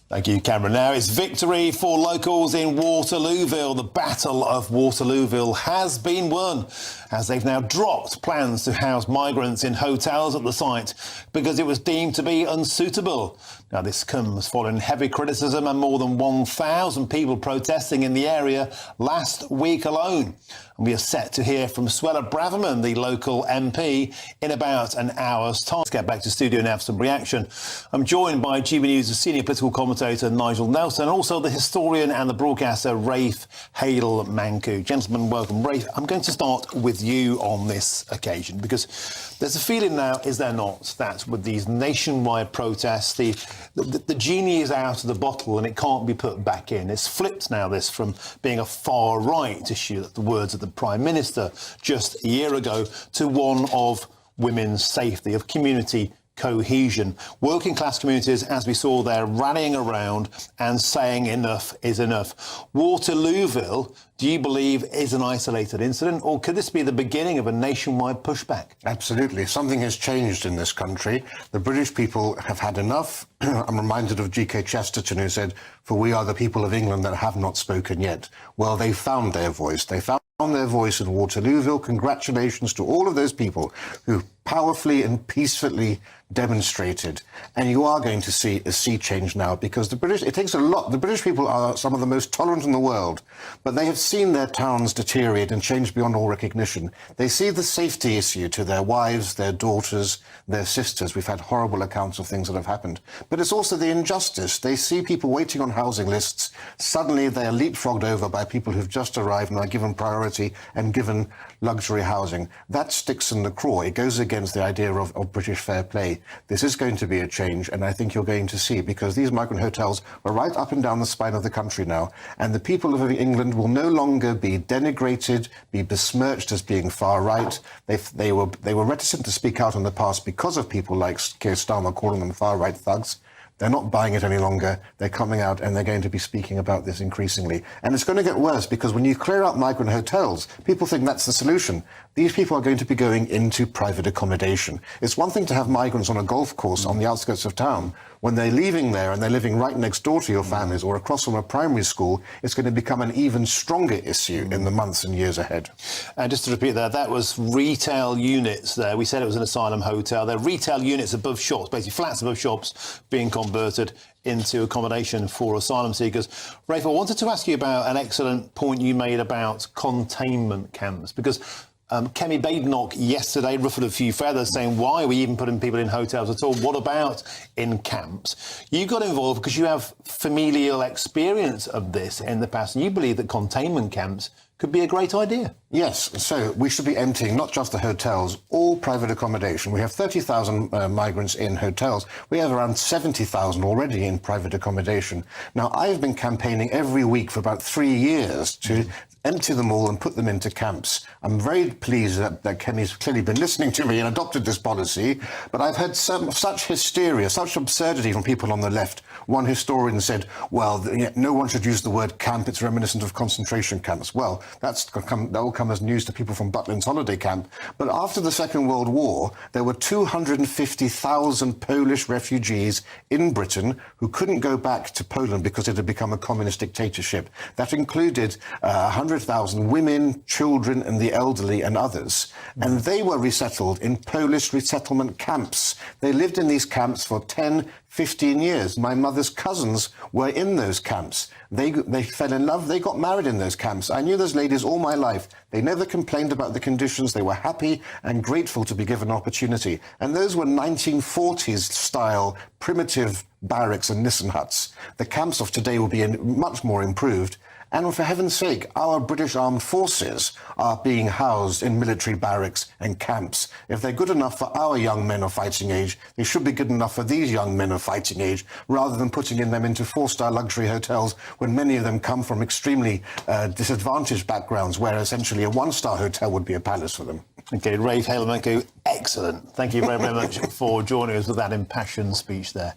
Thank you, Cameron. Now it's victory for locals in Waterlooville. The Battle of Waterlooville has been won, as they've now dropped plans to house migrants in hotels at the site because it was deemed to be unsuitable. Now this comes following heavy criticism and more than 1,000 people protesting in the area last week alone. And we are set to hear from Suella Braverman, the local MP, in about an hour's time. Let's get back to studio now for some reaction. I'm joined by GB News' senior political commentator Nigel Nelson, and also the historian and the broadcaster Rafe Heydel-Mankoo. Gentlemen, welcome. Rafe, I'm going to start with you on this occasion because there's a feeling now, is there not, that with these nationwide protests, the genie is out of the bottle and it can't be put back in. It's flipped now, this, from being a far-right issue, the words of the Prime Minister just a year ago, to one of women's safety, of community cohesion. Working class communities, as we saw there, rallying around and saying enough is enough. Waterlooville, do you believe, is an isolated incident, or could this be the beginning of a nationwide pushback? Absolutely. Something has changed in this country. The British people have had enough. I'm reminded of G.K. Chesterton, who said, "For we are the people of England that have not spoken yet." Well, they found their voice. They found their voice in Waterlooville. Congratulations to all of those people who powerfully and peacefully demonstrated. And you are going to see a sea change now, because it takes a lot. The British people are some of the most tolerant in the world, but they have seen their towns deteriorate and change beyond all recognition. They see the safety issue to their wives, their daughters, their sisters. We've had horrible accounts of things that have happened. But it's also the injustice. They see people waiting on housing lists. Suddenly they are leapfrogged over by people who've just arrived and are given priority and given luxury housing. That sticks in the craw. It goes against the idea of British fair play. This is going to be a change, and I think you're going to see, because these migrant hotels are right up and down the spine of the country now, and the people of England will no longer be denigrated, be besmirched as being far right. They were reticent to speak out in the past because of people like Keir Starmer calling them far right thugs. They're not buying it any longer. They're coming out and they're going to be speaking about this increasingly. And it's going to get worse, because when you clear out migrant hotels, people think that's the solution. These people are going to be going into private accommodation. It's one thing to have migrants on a golf course on the outskirts of town. When they're leaving there and they're living right next door to your families or across from a primary school, it's going to become an even stronger issue in the months and years ahead. And just to repeat that was retail units there. We said it was an asylum hotel. They're retail units above shops, basically flats above shops, being converted into accommodation for asylum seekers. Rafe, I wanted to ask you about an excellent point you made about containment camps, because Kemi Badenoch yesterday ruffled a few feathers, saying, why are we even putting people in hotels at all? What about in camps? You got involved because you have familial experience of this in the past, and you believe that containment camps could be a great idea. Yes, so we should be emptying not just the hotels, all private accommodation. We have 30,000 migrants in hotels. We have around 70,000 already in private accommodation. Now, I've been campaigning every week for about 3 years to empty them all and put them into camps. I'm very pleased that Kemi's clearly been listening to me and adopted this policy, but I've had such hysteria, such absurdity from people on the left. One historian said, well, no one should use the word camp, it's reminiscent of concentration camps. Well, that will come as news to people from Butlins holiday camp. But after the Second World War, there were 250,000 Polish refugees in Britain who couldn't go back to Poland because it had become a communist dictatorship. That included 100,000 women, children, and the elderly and others. And they were resettled in Polish resettlement camps. They lived in these camps for 10, 15 years. My mother's cousins were in those camps. They fell in love. They got married in those camps. I knew those ladies all my life. They never complained about the conditions. They were happy and grateful to be given opportunity. And those were 1940s style primitive barracks and Nissen huts. The camps of today will be much more improved. And for heaven's sake, our British armed forces are being housed in military barracks and camps. If they're good enough for our young men of fighting age, they should be good enough for these young men of fighting age, rather than putting them into four-star luxury hotels when many of them come from extremely disadvantaged backgrounds, where essentially a one-star hotel would be a palace for them. OK, Rafe Heydel-Mankoo, excellent. Thank you very, very much for joining us with that impassioned speech there.